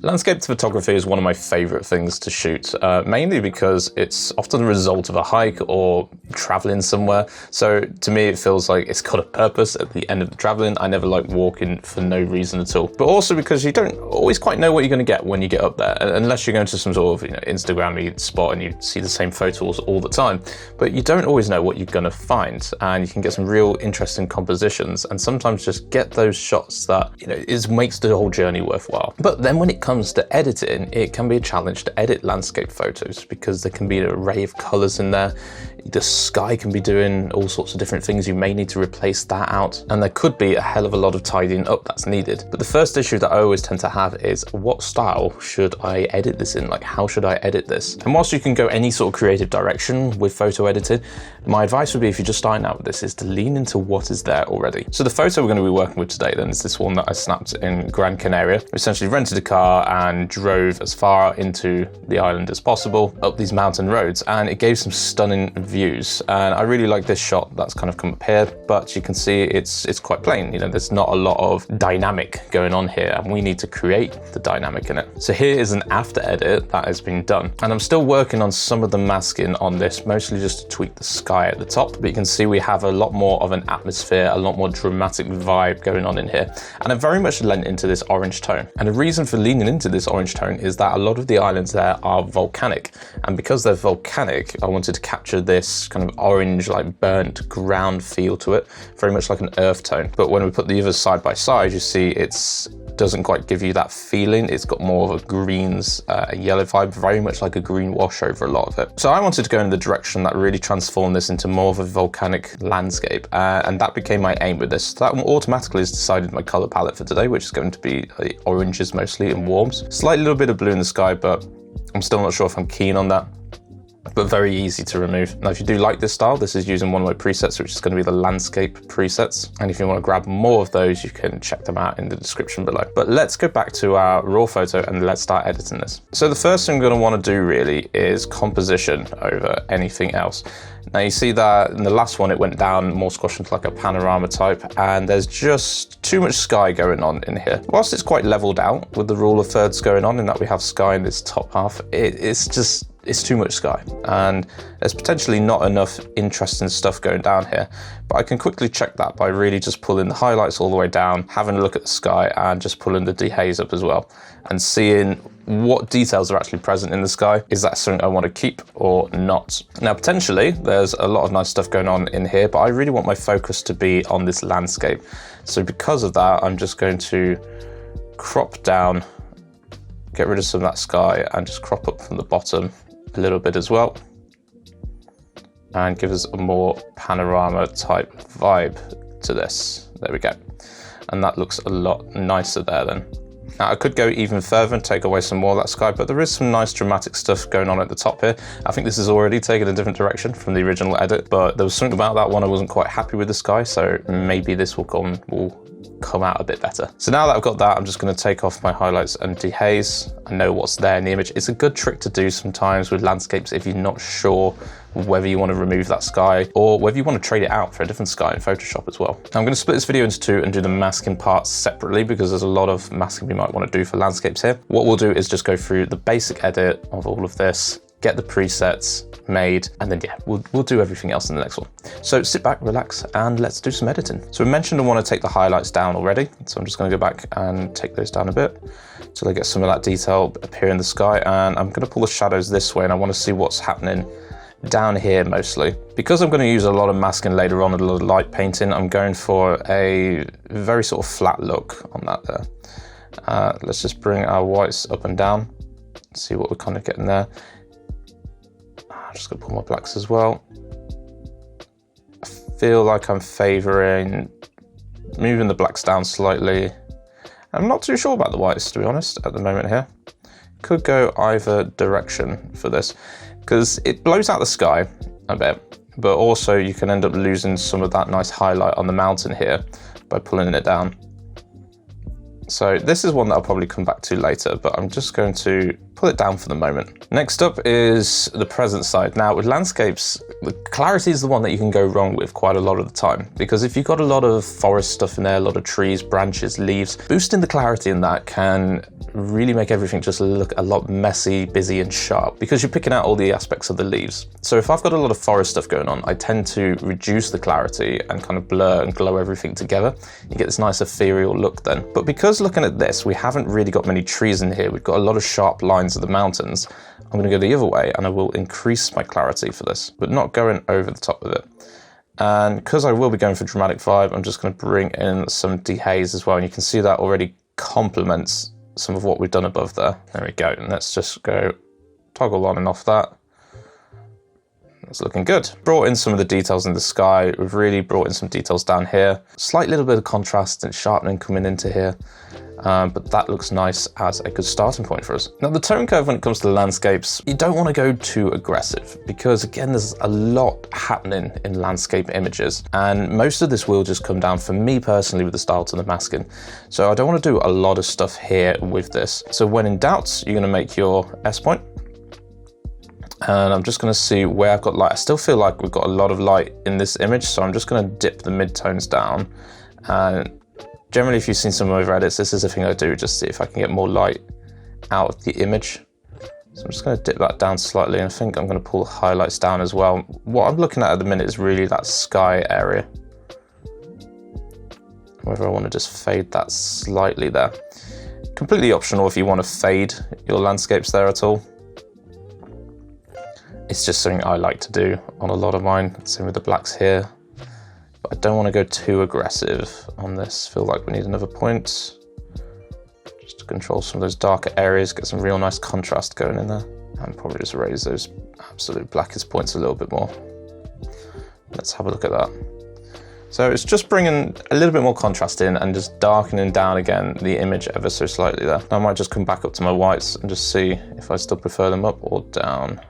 Landscape photography is one of my favorite things to shoot, mainly because it's often the result of a hike or traveling somewhere. So to me, it feels like it's got a purpose at the end of the traveling. I never like walking for no reason at all, but also because you don't always quite know what you're going to get when you get up there, unless you're going to some sort of Instagram-y spot and you see the same photos all the time. But you don't always know what you're going to find, and you can get some real interesting compositions, and sometimes just get those shots that it makes the whole journey worthwhile. But then when it comes to editing, it can be a challenge to edit landscape photos because there can be an array of colors in there. The sky can be doing all sorts of different things. You may need to replace that out, and there could be a hell of a lot of tidying up that's needed. But the first issue that I always tend to have is, what style should I edit this in? Like, how should I edit this? And whilst you can go any sort of creative direction with photo editing, my advice would be, if you're just starting out with this, is to lean into what is there already. So the photo we're going to be working with today then is this one that I snapped in Gran Canaria. We essentially rented a car and drove as far into the island as possible up these mountain roads, and it gave some stunning views. And I really like this shot that's kind of come up here, but you can see it's quite plain. There's not a lot of dynamic going on here, and we need to create the dynamic in it. So here is an after edit that has been done, and I'm still working on some of the masking on this, mostly just to tweak the sky at the top. But you can see we have a lot more of an atmosphere, a lot more dramatic vibe going on in here, and I very much lent into this orange tone. And the reason for leaning into this orange tone is that a lot of the islands there are volcanic, and because they're volcanic, I wanted to capture this kind of orange, like burnt ground feel to it, very much like an earth tone. But when we put the others side by side, you see it doesn't quite give you that feeling. It's got more of a greens, a yellow vibe, very much like a green wash over a lot of it. So I wanted to go in the direction that really transformed this into more of a volcanic landscape, and that became my aim with this. So that automatically has decided my color palette for today, which is going to be oranges mostly and warms. Slight little bit of blue in the sky, but I'm still not sure if I'm keen on that. But very easy to remove. Now, if you do like this style, this is using one of my presets, which is going to be the landscape presets. And if you want to grab more of those, you can check them out in the description below. But let's go back to our raw photo and let's start editing this. So the first thing we're going to want to do really is composition over anything else. Now you see that in the last one, it went down more squashed into like a panorama type, and there's just too much sky going on in here. Whilst it's quite leveled out with the rule of thirds going on in that we have sky in this top half, it's too much sky, and there's potentially not enough interesting stuff going down here. But I can quickly check that by really just pulling the highlights all the way down, having a look at the sky, and just pulling the dehaze up as well, and seeing what details are actually present in the sky. Is that something I want to keep or not? Now, potentially, there's a lot of nice stuff going on in here, but I really want my focus to be on this landscape. So because of that, I'm just going to crop down, get rid of some of that sky, and just crop up from the bottom a little bit as well, and give us a more panorama type vibe to this. There we go. And that looks a lot nicer there then. Now I could go even further and take away some more of that sky, but there is some nice dramatic stuff going on at the top here. I think this is already taken a different direction from the original edit, but there was something about that one I wasn't quite happy with the sky, so maybe this will come out a bit better. So now that I've got that, I'm just going to take off my highlights and dehaze. I know what's there in the image. It's a good trick to do sometimes with landscapes if you're not sure whether you want to remove that sky or whether you want to trade it out for a different sky in Photoshop as well. Now I'm going to split this video into two and do the masking parts separately, because there's a lot of masking we might want to do for landscapes here. What we'll do is just go through the basic edit of all of this, get the presets made, and then we'll do everything else in the next one. So sit back, relax, and let's do some editing. So we mentioned I want to take the highlights down already, so I'm just going to go back and take those down a bit until I get some of that detail appear in the sky, and I'm going to pull the shadows this way, and I want to see what's happening down here mostly. Because I'm going to use a lot of masking later on and a lot of light painting, I'm going for a very sort of flat look on that there. Let's just bring our whites up and down, see what we're kind of getting there. I'm just going to pull my blacks as well. I feel like I'm favouring moving the blacks down slightly. I'm not too sure about the whites, to be honest, at the moment here. Could go either direction for this, because it blows out the sky a bit, but also you can end up losing some of that nice highlight on the mountain here by pulling it down. So this is one that I'll probably come back to later, but I'm just going to pull it down for the moment. Next up is the present side. Now with landscapes, the clarity is the one that you can go wrong with quite a lot of the time, because if you've got a lot of forest stuff in there, a lot of trees, branches, leaves, boosting the clarity in that can really make everything just look a lot messy, busy and sharp, because you're picking out all the aspects of the leaves. So if I've got a lot of forest stuff going on, I tend to reduce the clarity and kind of blur and glow everything together. You get this nice ethereal look then. But because looking at this, we haven't really got many trees in here. We've got a lot of sharp lines of the mountains. I'm going to go the other way and I will increase my clarity for this, but not going over the top of it. And because I will be going for dramatic vibe, I'm just going to bring in some dehaze as well. And you can see that already complements some of what we've done above there. There we go. And let's just go toggle on and off that. That's looking good. Brought in some of the details in the sky. We've really brought in some details down here. Slight little bit of contrast and sharpening coming into here. But that looks nice as a good starting point for us. Now the tone curve when it comes to landscapes, you don't want to go too aggressive, because again, there's a lot happening in landscape images. And most of this will just come down for me personally with the style to the masking. So I don't want to do a lot of stuff here with this. So when in doubt, you're going to make your S point. And I'm just going to see where I've got light. I still feel like we've got a lot of light in this image, so I'm just going to dip the midtones down. And generally, if you've seen some of my edits, this is a thing I do just to see if I can get more light out of the image. So I'm just going to dip that down slightly, and I think I'm going to pull the highlights down as well. What I'm looking at the minute is really that sky area. Whether I want to just fade that slightly there. Completely optional if you want to fade your landscapes there at all. It's just something I like to do on a lot of mine. Same with the blacks here. But I don't want to go too aggressive on this. Feel like we need another point. Just to control some of those darker areas, get some real nice contrast going in there. And probably just raise those absolute blackest points a little bit more. Let's have a look at that. So it's just bringing a little bit more contrast in and just darkening down again the image ever so slightly there. I might just come back up to my whites and just see if I still prefer them up or down.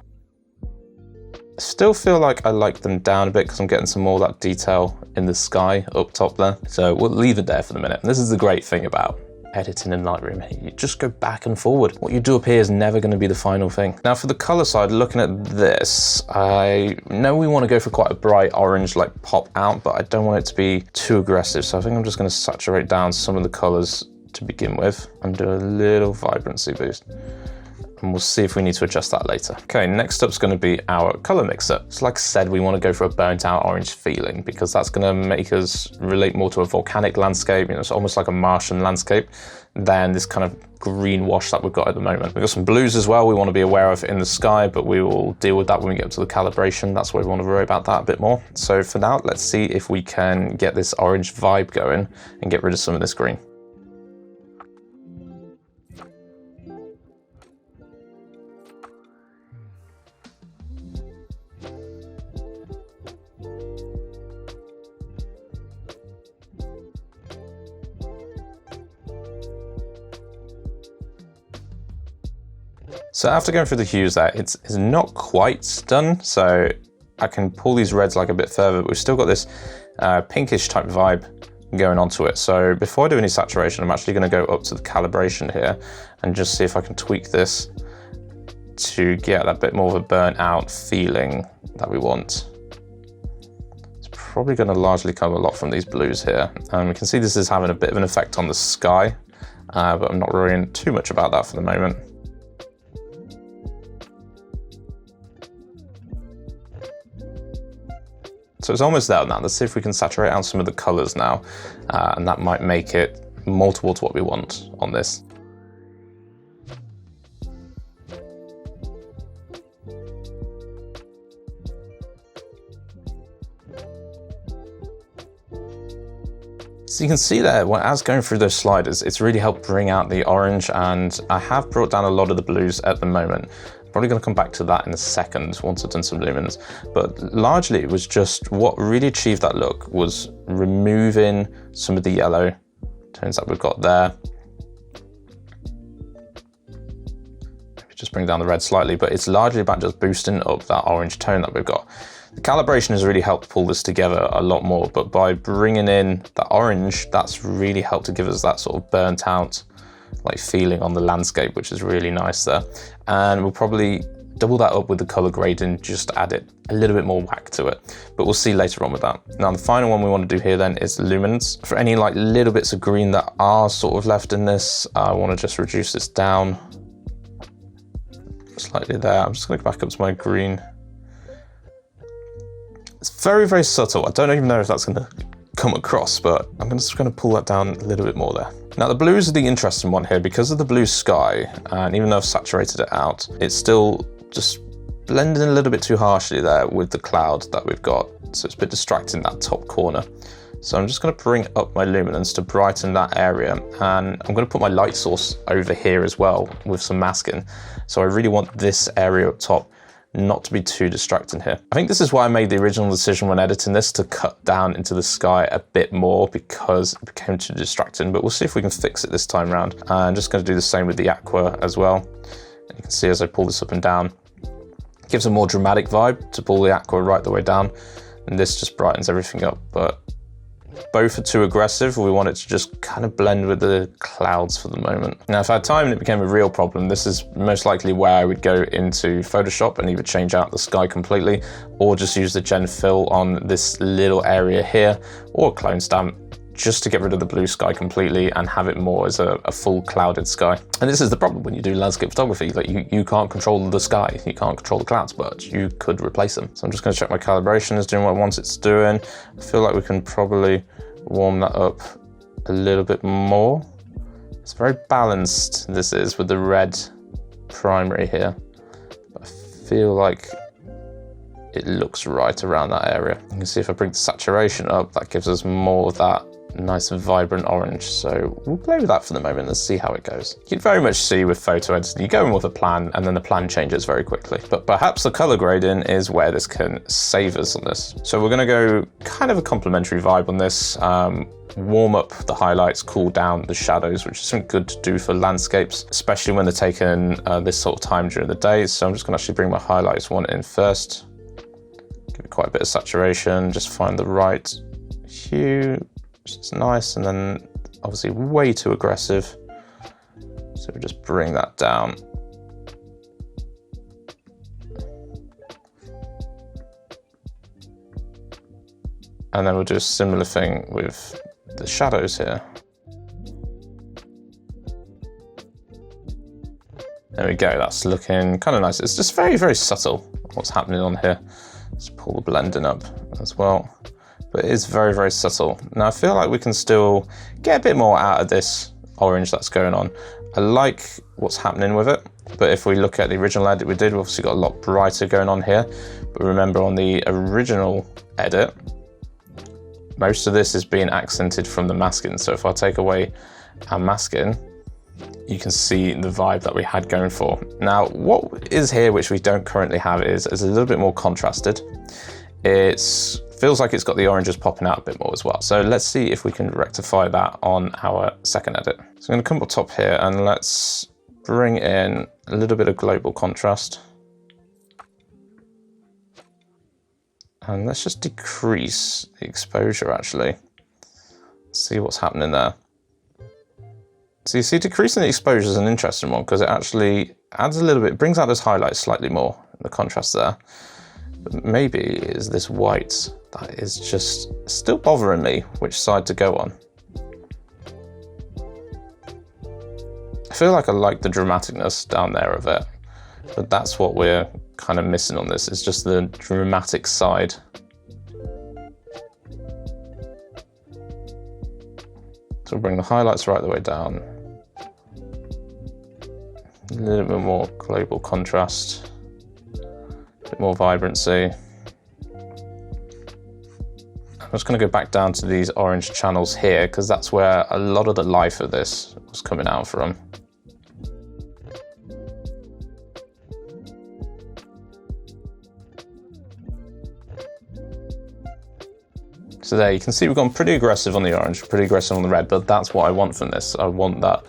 I still feel like I like them down a bit because I'm getting some more of that detail in the sky up top there. So we'll leave it there for the minute. And this is the great thing about editing in Lightroom. You just go back and forward. What you do up here is never going to be the final thing. Now for the color side, looking at this, I know we want to go for quite a bright orange, like pop out, but I don't want it to be too aggressive. So I think I'm just going to saturate down some of the colors to begin with and do a little vibrancy boost. And we'll see if we need to adjust that later. Okay, next up is going to be our color mixer. So like I said, we want to go for a burnt out orange feeling because that's going to make us relate more to a volcanic landscape. You know, it's almost like a Martian landscape than this kind of green wash that we've got at the moment. We've got some blues as well we want to be aware of in the sky, but we will deal with that when we get up to the calibration. That's where we want to worry about that a bit more. So for now, let's see if we can get this orange vibe going and get rid of some of this green. So after going through the hues there, it's not quite done, so I can pull these reds like a bit further, but we've still got this pinkish type vibe going onto it. So before I do any saturation, I'm actually going to go up to the calibration here and just see if I can tweak this to get that bit more of a burnt out feeling that we want. It's probably going to largely come a lot from these blues here. And we can see this is having a bit of an effect on the sky, but I'm not worrying too much about that for the moment. So it's almost there now. Let's see if we can saturate out some of the colors now, and that might make it more towards what we want on this. So you can see there, as going through those sliders, it's really helped bring out the orange, and I have brought down a lot of the blues at the moment. Probably going to come back to that in a second once I've done some lumens, but largely it was just what really achieved that look was removing some of the yellow tones that we've got there. Maybe just bring down the red slightly, but it's largely about just boosting up that orange tone that we've got. The calibration has really helped pull this together a lot more, but by bringing in that orange, that's really helped to give us that sort of burnt out like feeling on the landscape, which is really nice there. And we'll probably double that up with the color grading, just to add it a little bit more whack to it, but we'll see later on with that. Now the final one we want to do here then is luminance. For any like little bits of green that are sort of left in this, I want to just reduce this down slightly there. I'm just going to go back up to my green. It's very, very subtle. I don't even know if that's going to come across, but I'm just going to pull that down a little bit more there. Now the blues are the interesting one here because of the blue sky, and even though I've saturated it out, it's still just blending a little bit too harshly there with the cloud that we've got. So it's a bit distracting, that top corner. So I'm just going to bring up my luminance to brighten that area, and I'm going to put my light source over here as well with some masking. So I really want this area up top not to be too distracting here. I think this is why I made the original decision when editing this to cut down into the sky a bit more, because it became too distracting, but we'll see if we can fix it this time around. I'm just going to do the same with the aqua as well. And you can see as I pull this up and down, it gives a more dramatic vibe to pull the aqua right the way down, and this just brightens everything up. But both are too aggressive. We want it to just kind of blend with the clouds for the moment. Now, if I had time and it became a real problem, this is most likely where I would go into Photoshop and either change out the sky completely, or just use the Gen Fill on this little area here, or clone stamp, just to get rid of the blue sky completely and have it more as a full clouded sky. And this is the problem when you do landscape photography, like you can't control the sky, you can't control the clouds, but you could replace them. So I'm just going to check my calibration is doing what I want it's doing. I feel like we can probably warm that up a little bit more. It's very balanced, this is, with the red primary here. But I feel like it looks right around that area. You can see if I bring the saturation up, that gives us more of that nice vibrant orange. So we'll play with that for the moment and see how it goes. You can very much see with photo editing, you go in with a plan and then the plan changes very quickly. But perhaps the color grading is where this can save us on this. So we're going to go kind of a complementary vibe on this. Warm up the highlights, cool down the shadows, which is something good to do for landscapes, especially when they're taken this sort of time during the day. So I'm just going to actually bring my highlights one in first. Give it quite a bit of saturation, just find the right hue. It's nice, and then obviously way too aggressive, so we just bring that down. And then we'll do a similar thing with the shadows here. There we go, that's looking kind of nice. It's just very, very subtle what's happening on here. Let's pull the blending up as well. But it is very, very subtle. Now I feel like we can still get a bit more out of this orange that's going on. I like what's happening with it, but if we look at the original edit we did, we've obviously got a lot brighter going on here. But remember, on the original edit, most of this is being accented from the masking. So if I take away our masking, you can see the vibe that we had going for. Now, what is here, which we don't currently have, is a little bit more contrasted. It feels like it's got the oranges popping out a bit more as well. So let's see if we can rectify that on our second edit. So I'm going to come up top here and let's bring in a little bit of global contrast. And let's just decrease the exposure actually. See what's happening there. So you see, decreasing the exposure is an interesting one because it actually adds a little bit, brings out those highlights slightly more, the contrast there. But maybe it is this white that is just still bothering me which side to go on. I feel like I like the dramaticness down there of it, but that's what we're kind of missing on this, is just the dramatic side. So we'll bring the highlights right the way down. A little bit more global contrast, a bit more vibrancy. I'm just going to go back down to these orange channels here because that's where a lot of the life of this was coming out from. So there you can see we've gone pretty aggressive on the orange, pretty aggressive on the red, but that's what I want from this. I want that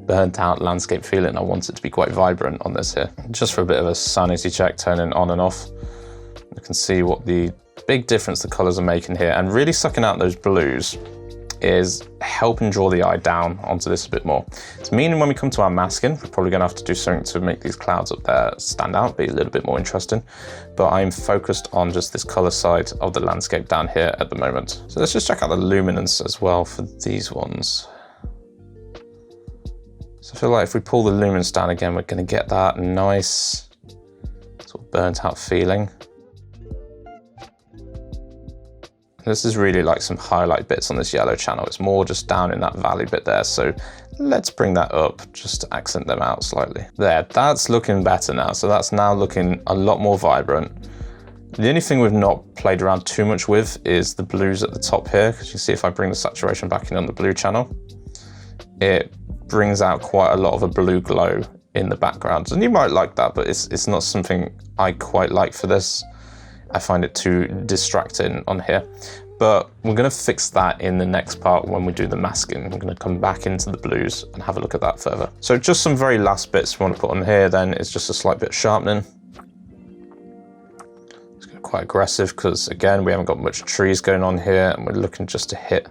burnt out landscape feeling. I want it to be quite vibrant on this here. Just for a bit of a sanity check, turning on and off. You can see what the big difference the colors are making here, and really sucking out those blues is helping draw the eye down onto this a bit more. It's meaning when we come to our masking, we're probably gonna have to do something to make these clouds up there stand out, be a little bit more interesting. But I'm focused on just this color side of the landscape down here at the moment. So let's just check out the luminance as well for these ones. So I feel like if we pull the luminance down again, we're gonna get that nice sort of burnt out feeling. This is really like some highlight bits on this yellow channel. It's more just down in that valley bit there. So let's bring that up just to accent them out slightly. There, that's looking better now. So that's now looking a lot more vibrant. The only thing we've not played around too much with is the blues at the top here. Because you see if I bring the saturation back in on the blue channel, it brings out quite a lot of a blue glow in the background. And you might like that, but it's not something I quite like for this. I find it too distracting on here, but we're gonna fix that in the next part when we do the masking. We're gonna come back into the blues and have a look at that further. So just some very last bits we want to put on here then is just a slight bit of sharpening. It's quite aggressive because again, we haven't got much trees going on here and we're looking just to hit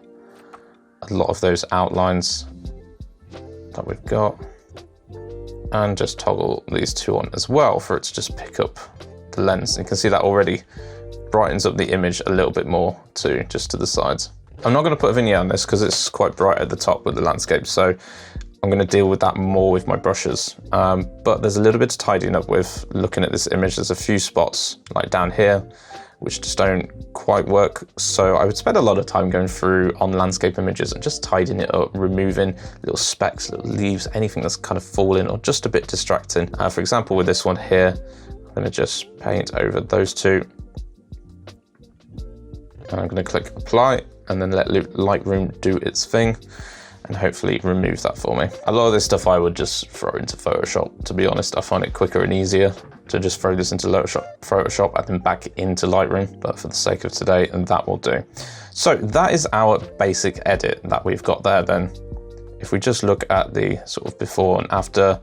a lot of those outlines that we've got. And just toggle these two on as well for it to just pick up the lens. You can see that already brightens up the image a little bit more too, just to the sides. I'm not going to put a vignette on this because it's quite bright at the top with the landscape, so I'm going to deal with that more with my brushes. But there's a little bit to tidying up with looking at this image. There's a few spots like down here which just don't quite work. So I would spend a lot of time going through on landscape images and just tidying it up, removing little specks, little leaves, anything that's kind of falling or just a bit distracting. For example, with this one here, I'm going to just paint over those two. And I'm going to click apply and then let Lightroom do its thing and hopefully remove that for me. A lot of this stuff I would just throw into Photoshop. To be honest, I find it quicker and easier to just throw this into Photoshop and then back into Lightroom, but for the sake of today, and that will do. So that is our basic edit that we've got there then. If we just look at the sort of before and after,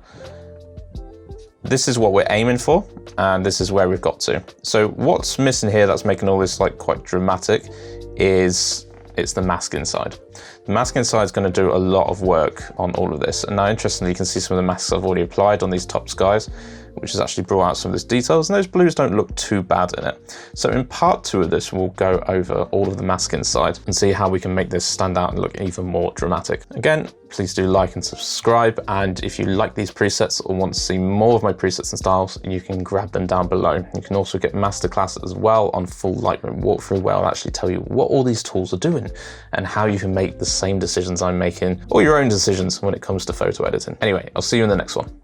this is what we're aiming for, and this is where we've got to. So what's missing here that's making all this like quite dramatic is it's the masking side. The masking side is going to do a lot of work on all of this. And now interestingly, you can see some of the masks I've already applied on these top skies, which has actually brought out some of these details, and those blues don't look too bad in it. So in part 2 of this, we'll go over all of the masking side and see how we can make this stand out and look even more dramatic. Again, please do like and subscribe. And if you like these presets or want to see more of my presets and styles, you can grab them down below. You can also get masterclass as well on full Lightroom walkthrough, where I'll actually tell you what all these tools are doing and how you can make the same decisions I'm making or your own decisions when it comes to photo editing. Anyway, I'll see you in the next one.